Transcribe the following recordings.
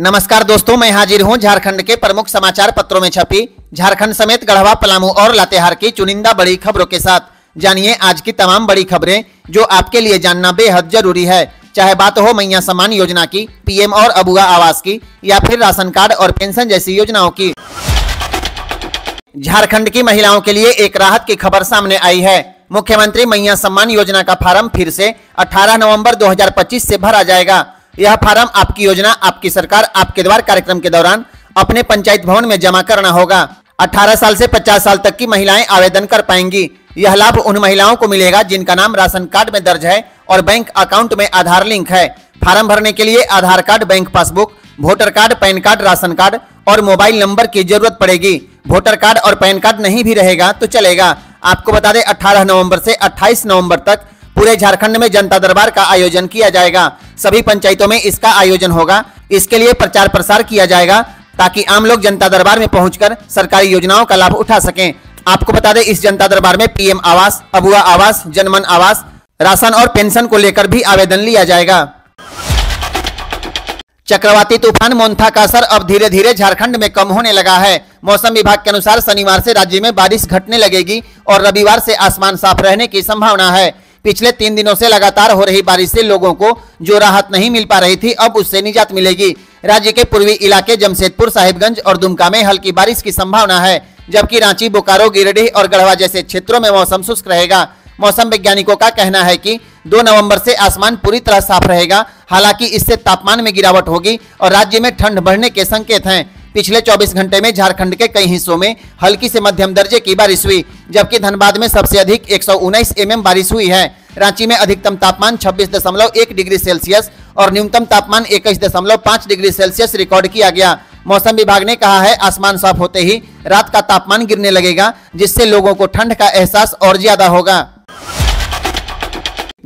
नमस्कार दोस्तों, मैं हाजिर हूं झारखंड के प्रमुख समाचार पत्रों में छपी झारखंड समेत गढ़वा, पलामू और लातेहार की चुनिंदा बड़ी खबरों के साथ। जानिए आज की तमाम बड़ी खबरें जो आपके लिए जानना बेहद जरूरी है। चाहे बात हो मैया सम्मान योजना की, पीएम और अबुआ आवास की, या फिर राशन कार्ड और पेंशन जैसी योजनाओं की। झारखंड की महिलाओं के लिए एक राहत की खबर सामने आई है। मुख्यमंत्री मैया सम्मान योजना का फार्म फिर से 18 नवंबर 2025 से भरा जाएगा। यह फार्म आपकी योजना, आपकी सरकार, आपके द्वार कार्यक्रम के दौरान अपने पंचायत भवन में जमा करना होगा। 18 साल से 50 साल तक की महिलाएं आवेदन कर पाएंगी। यह लाभ उन महिलाओं को मिलेगा जिनका नाम राशन कार्ड में दर्ज है और बैंक अकाउंट में आधार लिंक है। फार्म भरने के लिए Aadhaar card, bank passbook, voter card, PAN card, ration card और मोबाइल नंबर की जरूरत पड़ेगी। वोटर कार्ड और पैन कार्ड नहीं भी रहेगा तो चलेगा। आपको बता दें 18 नवंबर से 28 नवंबर तक पूरे झारखंड में जनता दरबार का आयोजन किया जाएगा। सभी पंचायतों में इसका आयोजन होगा। इसके लिए प्रचार प्रसार किया जाएगा ताकि आम लोग जनता दरबार में पहुंचकर सरकारी योजनाओं का लाभ उठा सकें। आपको बता दें इस जनता दरबार में पीएम आवास, अबुआ आवास, जनमन आवास, राशन और पेंशन को लेकर भी आवेदन लिया जाएगा। चक्रवाती तूफान मोन्था का असर अब धीरे धीरे झारखंड में कम होने लगा है। मौसम विभाग के अनुसार शनिवार से राज्य में बारिश घटने लगेगी और रविवार से आसमान साफ रहने की संभावना है। पिछले 3 दिनों से लगातार हो रही बारिश से लोगों को जो राहत नहीं मिल पा रही थी, अब उससे निजात मिलेगी। राज्य के पूर्वी इलाके जमशेदपुर, साहिबगंज और दुमका में हल्की बारिश की संभावना है, जबकि रांची, बोकारो, गिरिडीह और गढ़वा जैसे क्षेत्रों में मौसम शुष्क रहेगा। मौसम वैज्ञानिकों का कहना है कि 2 नवंबर से आसमान पूरी तरह साफ रहेगा। हालांकि इससे तापमान में गिरावट होगी और राज्य में ठंड बढ़ने के संकेत हैं। पिछले 24 घंटे में झारखंड के कई हिस्सों में हल्की से मध्यम दर्जे की बारिश हुई, जबकि धनबाद में सबसे अधिक 119 mm बारिश हुई है। रांची में अधिकतम तापमान 26.1 डिग्री सेल्सियस और न्यूनतम तापमान 21.5 डिग्री सेल्सियस रिकॉर्ड किया गया। मौसम विभाग ने कहा है आसमान साफ होते ही रात का तापमान गिरने लगेगा, जिससे लोगों को ठंड का एहसास और ज्यादा होगा।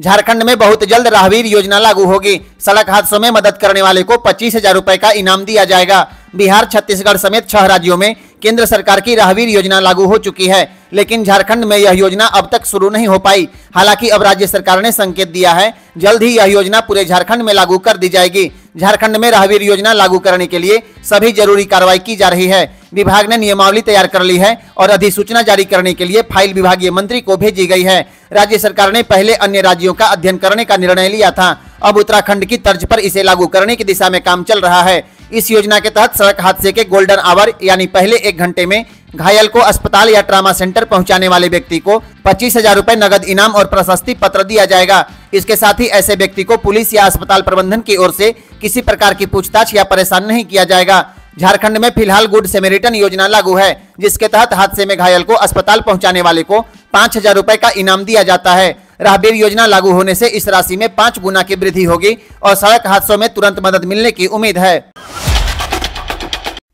झारखंड में बहुत जल्द राहगीर योजना लागू होगी। सड़क हादसों में मदद करने वाले को 25,000 रुपए का इनाम दिया जाएगा। बिहार, छत्तीसगढ़ समेत 6 राज्यों में केंद्र सरकार की राहगीर योजना लागू हो चुकी है, लेकिन झारखंड में यह योजना अब तक शुरू नहीं हो पाई। हालांकि अब राज्य सरकार ने संकेत दिया है जल्द ही यह योजना पूरे झारखंड में लागू कर दी जाएगी। झारखंड में राहगीर योजना लागू करने के लिए सभी जरूरी कार्रवाई की जा रही है। विभाग ने नियमावली तैयार कर ली है और अधिसूचना जारी करने के लिए फाइल विभागीय मंत्री को भेजी गई है। राज्य सरकार ने पहले अन्य राज्यों का अध्ययन करने का निर्णय लिया था। अब उत्तराखंड की तर्ज पर इसे लागू करने की दिशा में काम चल रहा है। इस योजना के तहत सड़क हादसे के गोल्डन आवर यानी पहले 1 घंटे में घायल को अस्पताल या ट्रामा सेंटर पहुंचाने वाले व्यक्ति को 25,000 रुपए नगद इनाम और प्रशस्ति पत्र दिया जाएगा। इसके साथ ही ऐसे व्यक्ति को पुलिस या अस्पताल प्रबंधन की ओर से किसी प्रकार की पूछताछ या परेशान नहीं किया जाएगा। झारखंड में फिलहाल गुड सैमरिटन योजना लागू है, जिसके तहत हादसे में घायल को अस्पताल पहुंचाने वाले को 5,000 रुपए का इनाम दिया जाता है। राहगीर योजना लागू होने से इस राशि में 5 गुना की वृद्धि होगी और सड़क हादसों में तुरंत मदद मिलने की उम्मीद है।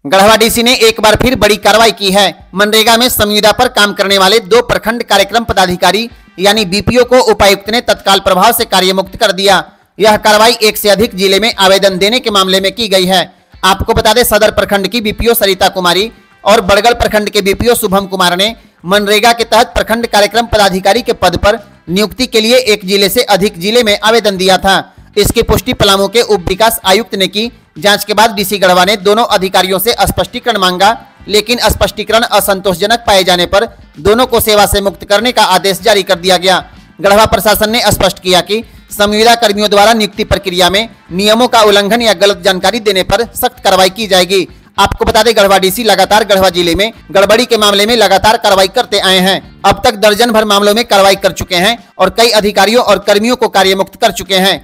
गढ़वा डीसी ने एक बार फिर बड़ी कार्रवाई की है। मनरेगा में संविदा पर काम करने वाले 2 प्रखंड कार्यक्रम पदाधिकारी यानी बीपीओ को उपायुक्त ने तत्काल प्रभाव से कार्यमुक्त कर दिया। यह कार्रवाई 1 से अधिक जिले में आवेदन देने के मामले में की गई है। आपको बता दें सदर प्रखंड की बीपीओ सरिता कुमारी और बड़गल प्रखंड के बीपीओ शुभम कुमार ने मनरेगा के तहत प्रखंड कार्यक्रम पदाधिकारी के पद पर नियुक्ति के लिए 1 जिले से अधिक जिले में आवेदन दिया था। इसकी पुष्टि पलामू के उप विकास आयुक्त ने की। जांच के बाद डीसी गढ़वा ने दोनों अधिकारियों से स्पष्टीकरण मांगा, लेकिन स्पष्टीकरण असंतोषजनक पाए जाने पर दोनों को सेवा से मुक्त करने का आदेश जारी कर दिया गया। गढ़वा प्रशासन ने स्पष्ट किया कि संविदा कर्मियों द्वारा नियुक्ति प्रक्रिया में नियमों का उल्लंघन या गलत जानकारी देने पर सख्त कार्रवाई की जाएगी। आपको बता दें गढ़वा डीसी लगातार गढ़वा जिले में गड़बड़ी के मामले में लगातार कार्रवाई करते आए हैं। अब तक दर्जन भर मामलों में कार्रवाई कर चुके हैं और कई अधिकारियों और कर्मियों को कार्यमुक्त कर चुके हैं।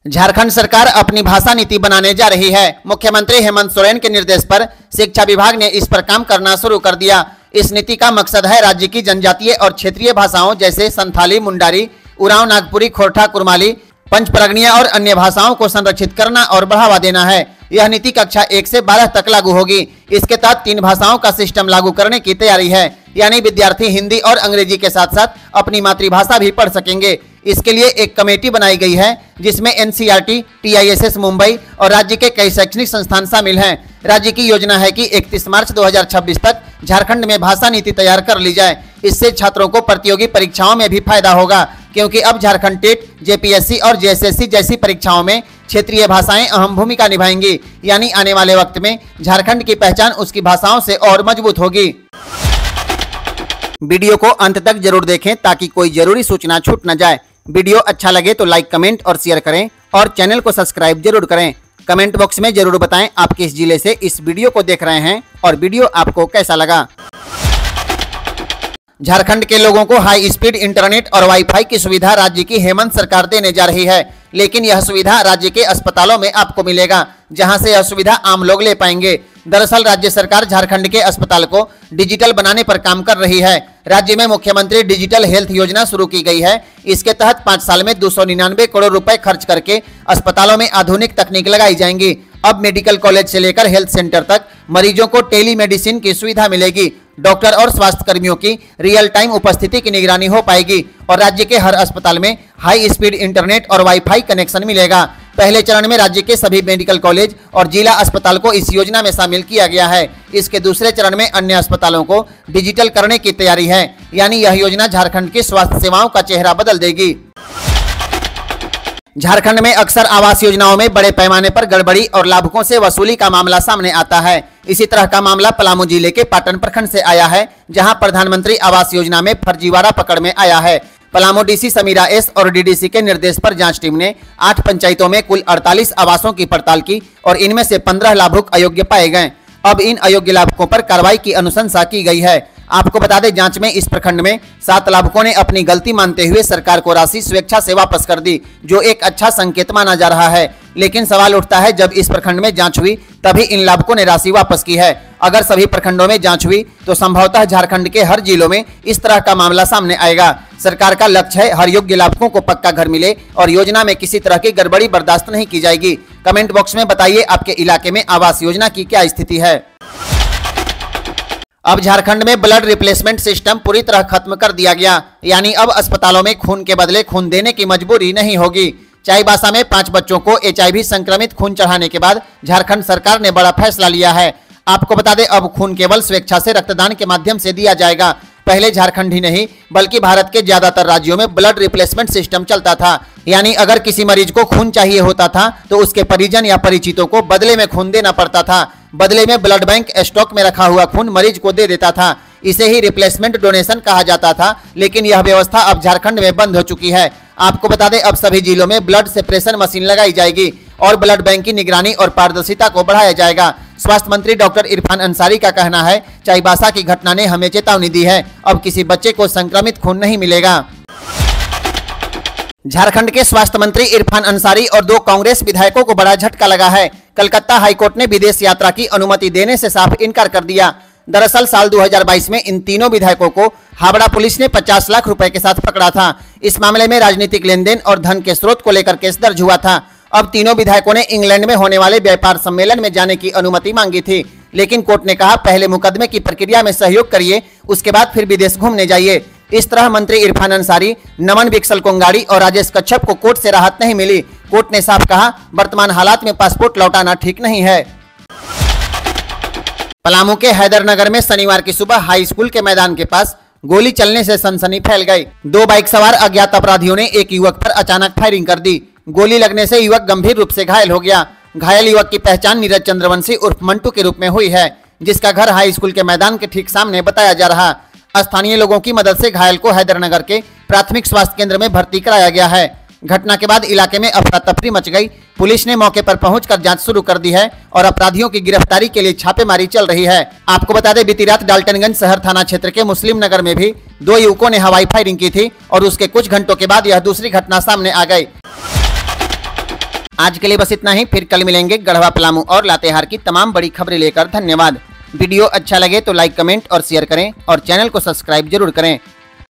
झारखंड सरकार अपनी भाषा नीति बनाने जा रही है। मुख्यमंत्री हेमंत सोरेन के निर्देश पर शिक्षा विभाग ने इस पर काम करना शुरू कर दिया। इस नीति का मकसद है राज्य की जनजातीय और क्षेत्रीय भाषाओं जैसे संथाली, मुंडारी, उरांव, नागपुरी, खोरठा, कुरमाली, पंचपरगनिया और अन्य भाषाओं को संरक्षित करना और बढ़ावा देना है। यह नीति कक्षा 1 से 12 तक लागू होगी। इसके तहत 3 भाषाओं का सिस्टम लागू करने की तैयारी है, यानी विद्यार्थी हिंदी और अंग्रेजी के साथ साथ अपनी मातृभाषा भी पढ़ सकेंगे। इसके लिए एक कमेटी बनाई गई है जिसमें एनसीईआरटी, टीआईएसएस मुंबई और राज्य के कई शैक्षणिक संस्थान शामिल हैं। राज्य की योजना है कि 31 मार्च 2026 तक झारखंड में भाषा नीति तैयार कर ली जाए। इससे छात्रों को प्रतियोगी परीक्षाओं में भी फायदा होगा, क्योंकि अब झारखंड टेट, जेपीएससी और जेएसएससी जैसी परीक्षाओं में क्षेत्रीय भाषाएं अहम भूमिका निभाएंगी, यानी आने वाले वक्त में झारखंड की पहचान उसकी भाषाओं से और मजबूत होगी। वीडियो को अंत तक जरूर देखें ताकि कोई जरूरी सूचना छूट न जाए। वीडियो अच्छा लगे तो लाइक, कमेंट और शेयर करें और चैनल को सब्सक्राइब जरूर करें। कमेंट बॉक्स में जरूर बताएं आप किस जिले से इस वीडियो को देख रहे हैं और वीडियो आपको कैसा लगा। झारखंड के लोगों को हाई स्पीड इंटरनेट और वाईफाई की सुविधा राज्य की हेमंत सरकार देने जा रही है, लेकिन यह सुविधा राज्य के अस्पतालों में आपको मिलेगा, जहां से यह सुविधा आम लोग ले पाएंगे। दरअसल राज्य सरकार झारखंड के अस्पताल को डिजिटल बनाने पर काम कर रही है। राज्य में मुख्यमंत्री डिजिटल हेल्थ योजना शुरू की गई है। इसके तहत 5 साल में 299 करोड़ रुपए खर्च करके अस्पतालों में आधुनिक तकनीक लगाई जाएंगी। अब मेडिकल कॉलेज से लेकर हेल्थ सेंटर तक मरीजों को टेलीमेडिसिन की सुविधा मिलेगी। डॉक्टर और स्वास्थ्य कर्मियों की रियल टाइम उपस्थिति की निगरानी हो पाएगी और राज्य के हर अस्पताल में हाई स्पीड इंटरनेट और वाईफाई कनेक्शन मिलेगा। पहले चरण में राज्य के सभी मेडिकल कॉलेज और जिला अस्पताल को इस योजना में शामिल किया गया है। इसके दूसरे चरण में अन्य अस्पतालों को डिजिटल करने की तैयारी है, यानी यह योजना झारखंड की स्वास्थ्य सेवाओं का चेहरा बदल देगी। झारखंड में अक्सर आवास योजनाओं में बड़े पैमाने पर गड़बड़ी और लाभुकों से वसूली का मामला सामने आता है। इसी तरह का मामला पलामू जिले के पाटन प्रखंड से आया है, जहां प्रधानमंत्री आवास योजना में फर्जीवाड़ा पकड़ में आया है। पलामू डीसी समीरा एस और डीडीसी के निर्देश पर जांच टीम ने 8 पंचायतों में कुल 48 आवासों की पड़ताल की और इनमें से 15 लाभुक अयोग्य पाए गए। अब इन अयोग्य लाभुकों पर कार्रवाई की अनुशंसा की गई है। आपको बता दें, जांच में इस प्रखंड में 7 लाभुकों ने अपनी गलती मानते हुए सरकार को राशि स्वेच्छा से वापस कर दी, जो एक अच्छा संकेत माना जा रहा है। लेकिन सवाल उठता है, जब इस प्रखंड में जांच हुई तभी इन लाभुकों ने राशि वापस की है। अगर सभी प्रखंडों में जांच हुई तो संभवतः झारखंड के हर जिलों में इस तरह का मामला सामने आएगा। सरकार का लक्ष्य है हर योग्य लाभुकों को पक्का घर मिले और योजना में किसी तरह की गड़बड़ी बर्दाश्त नहीं की जाएगी। कमेंट बॉक्स में बताइए आपके इलाके में आवास योजना की क्या स्थिति है। अब झारखंड में ब्लड रिप्लेसमेंट सिस्टम पूरी तरह खत्म कर दिया गया, यानी अब अस्पतालों में खून के बदले खून देने की मजबूरी नहीं होगी। चाईबासा में 5 बच्चों को HIV संक्रमित खून चढ़ाने के बाद झारखंड सरकार ने बड़ा फैसला लिया है। आपको बता दें, अब खून केवल स्वेच्छा से रक्तदान के माध्यम से दिया जाएगा। पहले झारखंड ही नहीं बल्कि भारत के ज्यादातर राज्यों में ब्लड रिप्लेसमेंट सिस्टम चलता था, यानी अगर किसी मरीज को खून चाहिए होता था तो उसके परिजन या परिचितों को बदले में खून देना पड़ता था। बदले में ब्लड बैंक स्टॉक में रखा हुआ खून मरीज को दे देता था। इसे ही रिप्लेसमेंट डोनेशन कहा जाता था, लेकिन यह व्यवस्था अब झारखंड में बंद हो चुकी है। आपको बता दें, अब सभी जिलों में ब्लड सेपरेशन मशीन लगाई जाएगी और ब्लड बैंक की निगरानी और पारदर्शिता को बढ़ाया जाएगा। स्वास्थ्य मंत्री डॉक्टर इरफान अंसारी का कहना है, चाईबासा की घटना ने हमें चेतावनी दी है, अब किसी बच्चे को संक्रमित खून नहीं मिलेगा। झारखंड के स्वास्थ्य मंत्री इरफान अंसारी और 2 कांग्रेस विधायकों को बड़ा झटका लगा है। कलकत्ता हाईकोर्ट ने विदेश यात्रा की अनुमति देने से साफ इनकार कर दिया। दरअसल साल 2022 में इन तीनों विधायकों को हावड़ा पुलिस ने 50 लाख रुपए के साथ पकड़ा था। इस मामले में राजनीतिक लेन देन और धन के स्रोत को लेकर केस दर्ज हुआ था। अब तीनों विधायकों ने इंग्लैंड में होने वाले व्यापार सम्मेलन में जाने की अनुमति मांगी थी, लेकिन कोर्ट ने कहा पहले मुकदमे की प्रक्रिया में सहयोग करिए, उसके बाद फिर विदेश घूमने जाइए। इस तरह मंत्री इरफान अंसारी, नमन विक्सल कोंगाड़ी और राजेश कच्छप को कोर्ट से राहत नहीं मिली। कोर्ट ने साफ कहा, वर्तमान हालात में पासपोर्ट लौटाना ठीक नहीं है। पलामू के हैदरनगर में शनिवार की सुबह हाई स्कूल के मैदान के पास गोली चलने से सनसनी फैल गई। 2 बाइक सवार अज्ञात अपराधियों ने एक युवक पर अचानक फायरिंग कर दी। गोली लगने से युवक गंभीर रूप से घायल हो गया। घायल युवक की पहचान नीरज चंद्रवंशी उर्फ मंटू के रूप में हुई है, जिसका घर हाई स्कूल के मैदान के ठीक सामने बताया जा रहा। स्थानीय लोगों की मदद से घायल को हैदरनगर के प्राथमिक स्वास्थ्य केंद्र में भर्ती कराया गया है। घटना के बाद इलाके में अफरा तफरी मच गई। पुलिस ने मौके पर पहुंचकर जांच शुरू कर दी है और अपराधियों की गिरफ्तारी के लिए छापेमारी चल रही है। आपको बता दें, बीती रात डाल्टनगंज शहर थाना क्षेत्र के मुस्लिम नगर में भी 2 युवकों ने हवाई फायरिंग की थी और उसके कुछ घंटों के बाद यह दूसरी घटना सामने आ गई। आज के लिए बस इतना ही, फिर कल मिलेंगे गढ़वा, पलामू और लातेहार की तमाम बड़ी खबरें लेकर। धन्यवाद। वीडियो अच्छा लगे तो लाइक, कमेंट और शेयर करें और चैनल को सब्सक्राइब जरूर करें।